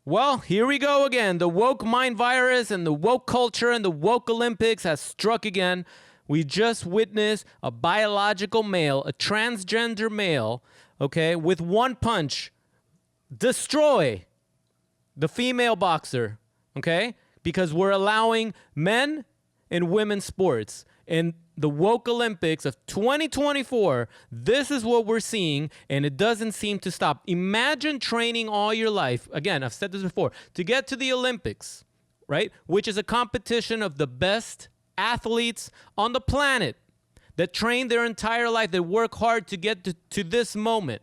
Well, here we go again. The woke mind virus and the woke culture and the woke Olympics has struck again. We just witnessed a biological male, a transgender male, okay, with one punch, destroy the female boxer, okay? Because we're allowing men in women's sports. In the woke Olympics of 2024, this is what we're seeing, and it doesn't seem to stop. Imagine training all your life, again, I've said this before, to get to the Olympics, right? Which is a competition of the best athletes on the planet that train their entire life, that work hard to get to this moment,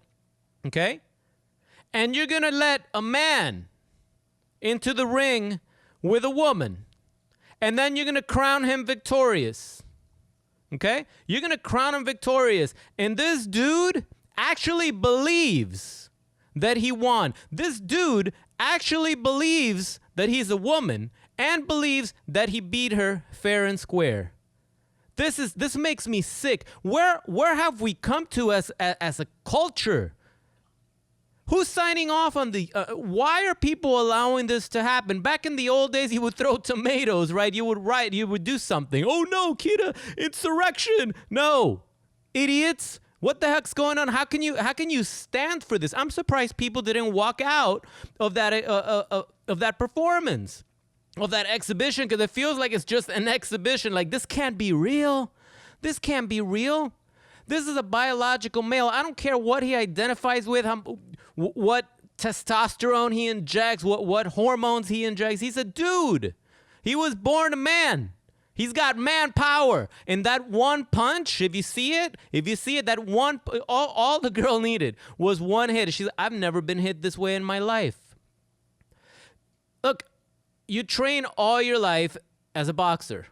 okay? And you're gonna let a man into the ring with a woman, and then you're gonna crown him victorious. Okay? You're going to crown him victorious. And this dude actually believes that he won. This dude actually believes that he's a woman and believes that he beat her fair and square. This makes me sick. Where have we come to as a culture? Who's signing off on the... why are people allowing this to happen? Back in the old days, you would throw tomatoes, right? You would do something. Oh no, Kita, insurrection. No, idiots. What the heck's going on? How can you stand for this? I'm surprised people didn't walk out of that performance, of that exhibition, because it feels like it's just an exhibition. Like, this can't be real. This can't be real. This is a biological male. I don't care what he identifies with, what testosterone he injects, what hormones he injects. He's a dude. He was born a man. He's got man power. And that one punch, if you see it, that one, all the girl needed was one hit. She's like, I've never been hit this way in my life. Look, you train all your life as a boxer.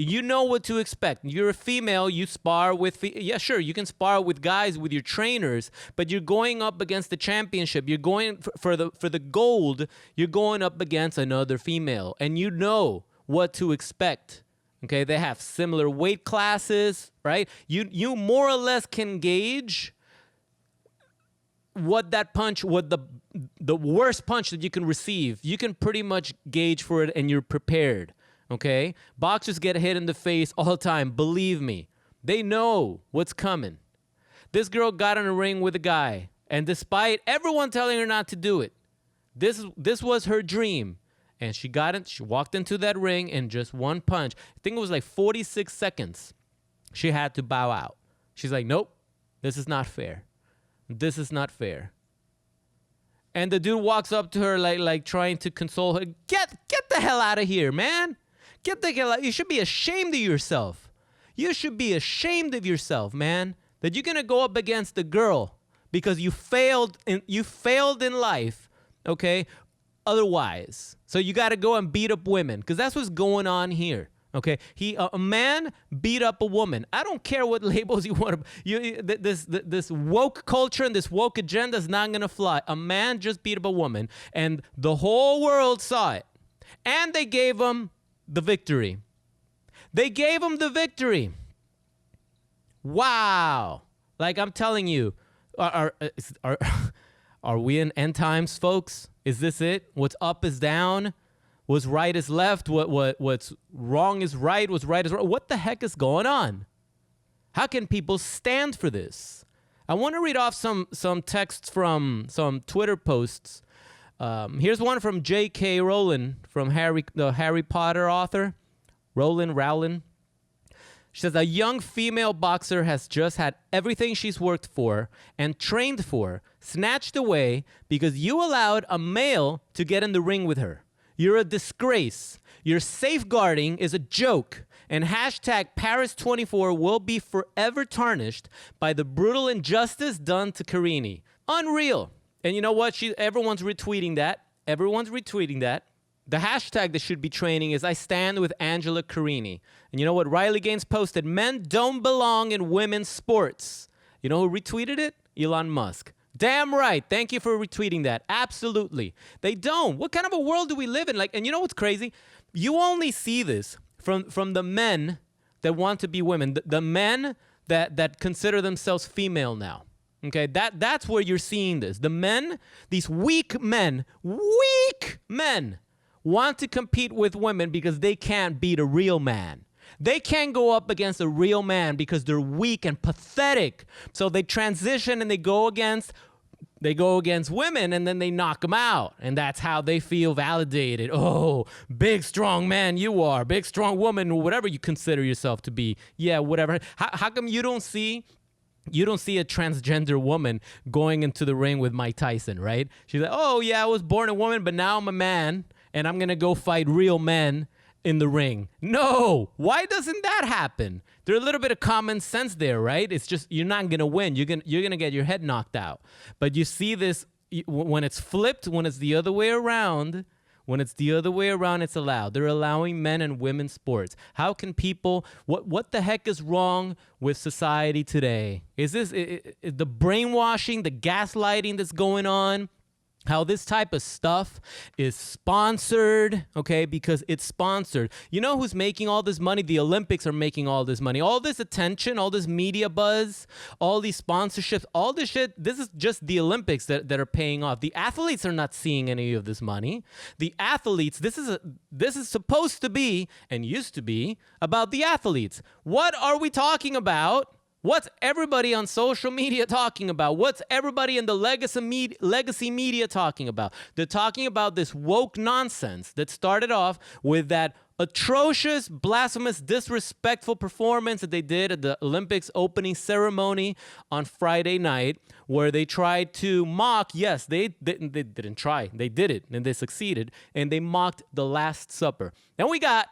You know what to expect. You're a female, you spar with... yeah, sure, you can spar with guys, with your trainers, but you're going up against the championship. You're going for the gold. You're going up against another female, and you know what to expect. Okay, they have similar weight classes, right? You more or less can gauge what that punch, what the worst punch that you can receive. You can pretty much gauge for it, and you're prepared. Okay? Boxers get hit in the face all the time. Believe me. They know what's coming. This girl got in a ring with a guy, and despite everyone telling her not to do it, this was her dream. And she walked into that ring in just one punch. I think it was like 46 seconds. She had to bow out. She's like, nope, this is not fair. This is not fair. And the dude walks up to her like trying to console her. Get the hell out of here, man. Get the hell out. You should be ashamed of yourself. You should be ashamed of yourself, man. That you're going to go up against a girl because you failed in life, okay? Otherwise. So you got to go and beat up women because that's what's going on here. Okay, a man beat up a woman. I don't care what labels you want to. This woke culture and this woke agenda is not gonna fly. A man just beat up a woman, and the whole world saw it, and they gave him the victory. They gave him the victory. Wow! Like I'm telling you, are we in end times, folks? Is this it? What's up is down. What's right is left. What's wrong is right. What's right is wrong. What the heck is going on? How can people stand for this? I want to read off some texts from some Twitter posts. Here's one from J.K. Rowling, from the Harry Potter author, Rowling. She says, a young female boxer has just had everything she's worked for and trained for snatched away because you allowed a male to get in the ring with her. You're a disgrace. Your safeguarding is a joke. And hashtag Paris24 will be forever tarnished by the brutal injustice done to Carini. Unreal. And you know what? Everyone's retweeting that. Everyone's retweeting that. The hashtag that should be training is I stand with Angela Carini. And you know what? Riley Gaines posted, men don't belong in women's sports. You know who retweeted it? Elon Musk. Damn right. Thank you for retweeting that. Absolutely. They don't. What kind of a world do we live in? Like, and you know what's crazy? You only see this from the men that want to be women, the men that consider themselves female now. Okay, that's where you're seeing this. The men, these weak men Men want to compete with women because they can't beat a real man. They can't go up against a real man because they're weak and pathetic. So they transition and they go against women, and then they knock them out. And that's how they feel validated. Oh, big, strong man you are. Big, strong woman, or whatever you consider yourself to be. Yeah, whatever. How come you don't see a transgender woman going into the ring with Mike Tyson, right? She's like, oh, yeah, I was born a woman, but now I'm a man, and I'm going to go fight real men in the ring. No, why doesn't that happen? There's a little bit of common sense there, right? It's just you're not going to win. You're going to get your head knocked out. But you see this when it's flipped, when it's the other way around. When it's the other way around, it's allowed. They're allowing men and women's sports. How can people, what the heck is wrong with society today? Is this the brainwashing, the gaslighting that's going on? How this type of stuff is sponsored, okay, because it's sponsored. You know who's making all this money? The Olympics are making all this money. All this attention, all this media buzz, all these sponsorships, all this shit, this is just the Olympics that are paying off. The athletes are not seeing any of this money. The athletes, this is supposed to be, and used to be, about the athletes. What are we talking about? What's everybody on social media talking about? What's everybody in the legacy media talking about? They're talking about this woke nonsense that started off with that atrocious, blasphemous, disrespectful performance that they did at the Olympics opening ceremony on Friday night, where they tried to mock, yes, they didn't try, they did it, and they succeeded, and they mocked the Last Supper. Then we got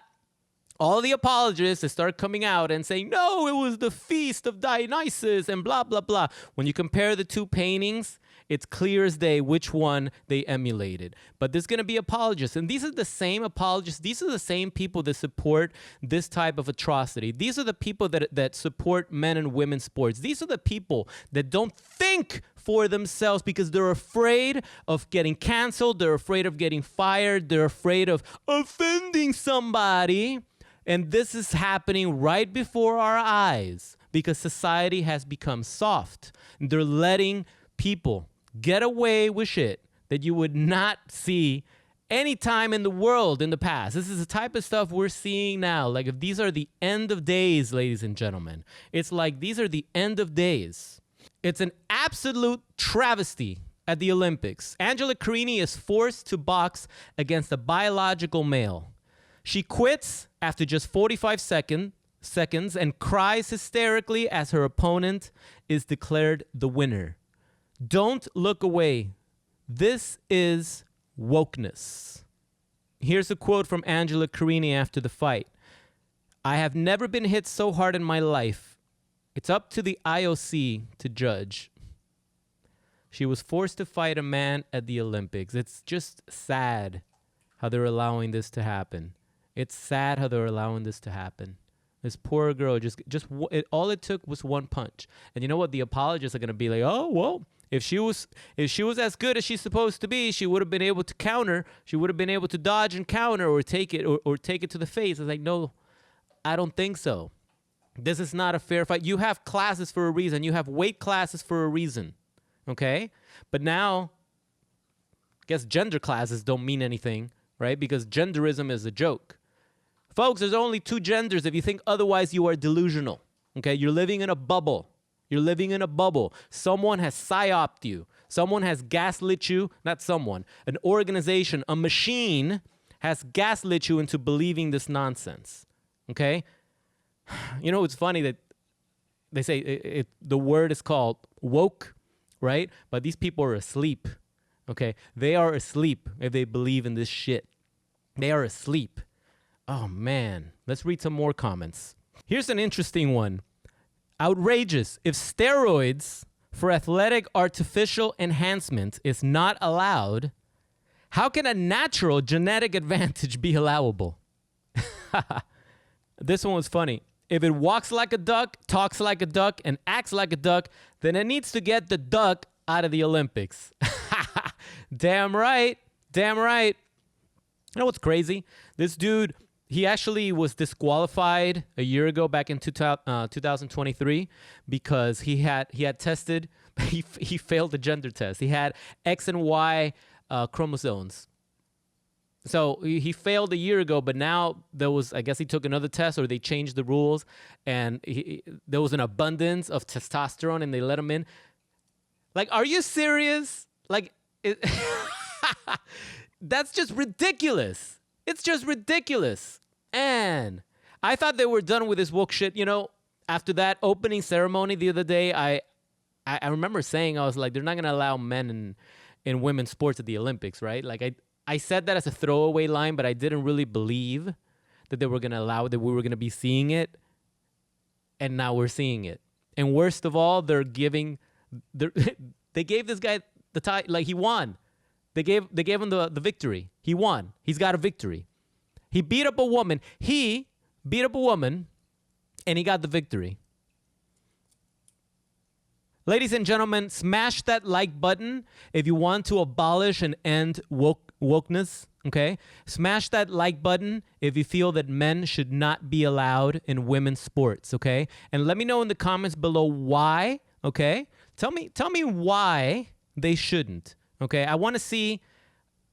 all the apologists that start coming out and saying, no, it was the feast of Dionysus and blah, blah, blah. When you compare the two paintings, it's clear as day which one they emulated. But there's going to be apologists. And these are the same apologists. These are the same people that support this type of atrocity. These are the people that support men and women's sports. These are the people that don't think for themselves because they're afraid of getting canceled. They're afraid of getting fired. They're afraid of offending somebody. And this is happening right before our eyes because society has become soft. They're letting people get away with shit that you would not see any time in the world in the past. This is the type of stuff we're seeing now. Like, if these are the end of days, ladies and gentlemen, it's like these are the end of days. It's an absolute travesty at the Olympics. Angela Carini is forced to box against a biological male. She quits after just 45 seconds and cries hysterically as her opponent is declared the winner. Don't look away. This is wokeness. Here's a quote from Angela Carini after the fight. I have never been hit so hard in my life. It's up to the IOC to judge. She was forced to fight a man at the Olympics. It's just sad how they're allowing this to happen. It's sad how they're allowing this to happen. This poor girl all it took was one punch. And you know what? The apologists are going to be like, oh, well, if she was as good as she's supposed to be, she would have been able to counter. She would have been able to dodge and counter or take it to the face. It's like, no, I don't think so. This is not a fair fight. You have classes for a reason. You have weight classes for a reason. Okay? But now, I guess gender classes don't mean anything, right? Because genderism is a joke. Folks, there's only two genders. If you think otherwise, you are delusional. Okay? You're living in a bubble. You're living in a bubble. Someone has psyoped you. Someone has gaslit you. Not someone. An organization, a machine has gaslit you into believing this nonsense. Okay? You know, it's funny that they say the word is called woke, right? But these people are asleep. Okay? They are asleep if they believe in this shit. They are asleep. Oh, man. Let's read some more comments. Here's an interesting one. Outrageous. If steroids for athletic artificial enhancement is not allowed, how can a natural genetic advantage be allowable? This one was funny. If it walks like a duck, talks like a duck, and acts like a duck, then it needs to get the duck out of the Olympics. Damn right. Damn right. You know what's crazy? This dude, he actually was disqualified a year ago, back in 2023, because he had tested, he failed the gender test. He had X and Y chromosomes. So he failed a year ago, but now I guess he took another test or they changed the rules, and there was an abundance of testosterone and they let him in. Like, are you serious? Like, that's just ridiculous. It's just ridiculous. And I thought they were done with this woke shit. You know, after that opening ceremony the other day, I remember saying, I was like, they're not going to allow men in women's sports at the Olympics, right? Like, I said that as a throwaway line, but I didn't really believe that they were going to allow it, that we were going to be seeing it. And now we're seeing it. And worst of all, they gave this guy the tie, like he won. They gave him the victory. He won. He's got a victory. He beat up a woman. He beat up a woman, and he got the victory. Ladies and gentlemen, smash that like button if you want to abolish and end wokeness, okay? Smash that like button if you feel that men should not be allowed in women's sports, okay? And let me know in the comments below why, okay? Tell me why they shouldn't, okay? I want to see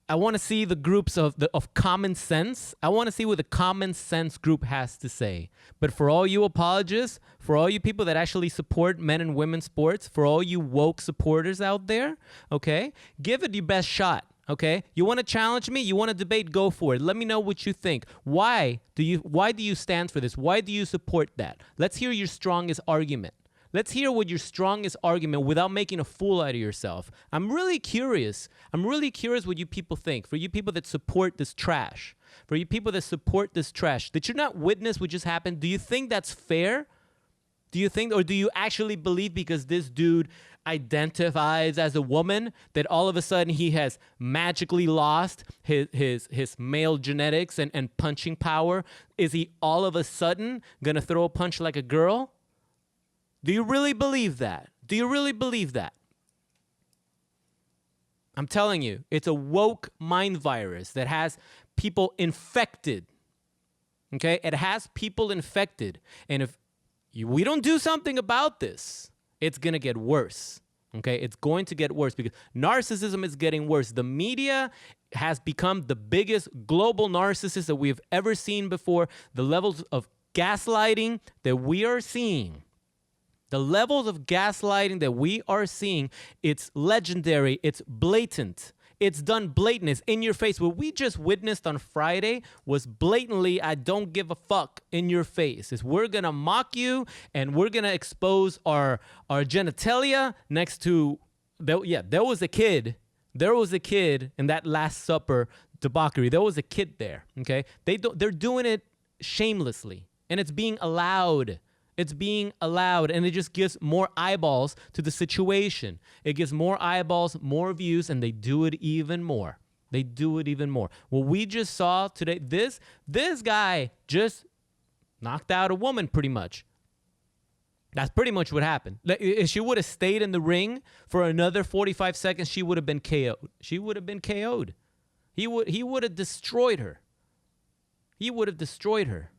the groups of common sense. I want to see what the common sense group has to say. But for all you apologists, for all you people that actually support men and women's sports, for all you woke supporters out there, okay, give it your best shot, okay? You want to challenge me? You want to debate? Go for it. Let me know what you think. Why do you stand for this? Why do you support that? Let's hear your strongest argument. Let's hear what your strongest argument without making a fool out of yourself. I'm really curious. What you people think. For you people that support this trash. For you people that support this trash. Did you not witness what just happened? Do you think that's fair? Do you think, or do you actually believe because this dude identifies as a woman that all of a sudden he has magically lost his male genetics and punching power? Is he all of a sudden gonna throw a punch like a girl? Do you really believe that? Do you really believe that? I'm telling you, it's a woke mind virus that has people infected. Okay? It has people infected. And if we don't do something about this, it's going to get worse. Okay? It's going to get worse because narcissism is getting worse. The media has become the biggest global narcissist that we've ever seen before. The levels of gaslighting that we are seeing. The levels of gaslighting that we are seeing, it's legendary, it's blatant. It's done blatant, it's in your face. What we just witnessed on Friday was blatantly, I don't give a fuck in your face. It's we're gonna mock you and we're gonna expose our genitalia next to, there was a kid in that Last Supper debauchery. There was a kid there, okay? They're doing it shamelessly and it's being allowed. It's being allowed, and it just gives more eyeballs to the situation. It gives more eyeballs, more views, and they do it even more. They do it even more. What we just saw today, this guy just knocked out a woman pretty much. That's pretty much what happened. If she would have stayed in the ring for another 45 seconds, she would have been KO'd. She would have been KO'd. He would have destroyed her. He would have destroyed her.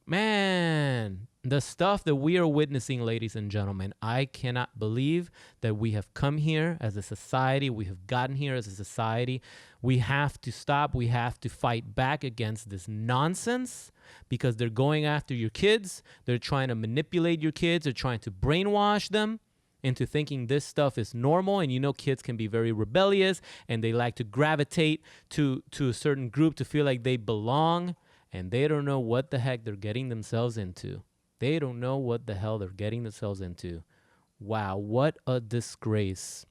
Man, the stuff that we are witnessing, ladies and gentlemen, I cannot believe that we have come here as a society. We have gotten here as a society. We have to stop. We have to fight back against this nonsense because they're going after your kids. They're trying to manipulate your kids. They're trying to brainwash them into thinking this stuff is normal. And you know, kids can be very rebellious and they like to gravitate to a certain group to feel like they belong. And they don't know what the heck they're getting themselves into. They don't know what the hell they're getting themselves into. Wow, what a disgrace.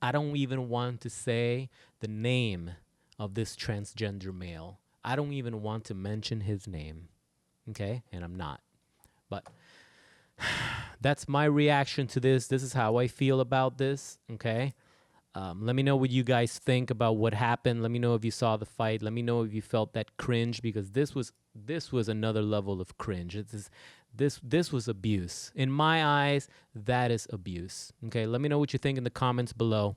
I don't even want to say the name of this transgender male. I don't even want to mention his name. Okay? And I'm not. But that's my reaction to this. This is how I feel about this. Okay? Let me know what you guys think about what happened. Let me know if you saw the fight. Let me know if you felt that cringe because this was another level of cringe. This was abuse. In my eyes, that is abuse. Okay, let me know what you think in the comments below.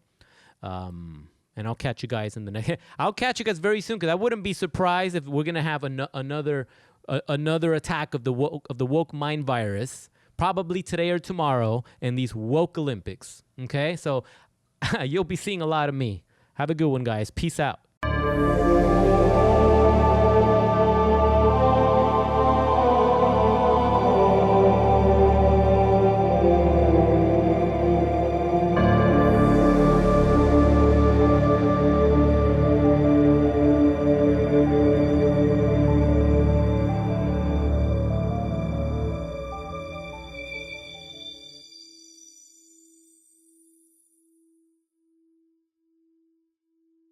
And I'll catch you guys in the next. I'll catch you guys very soon because I wouldn't be surprised if we're gonna have another attack of the woke mind virus, probably today or tomorrow in these woke Olympics. Okay, so. You'll be seeing a lot of me. Have a good one, guys. Peace out. Bye.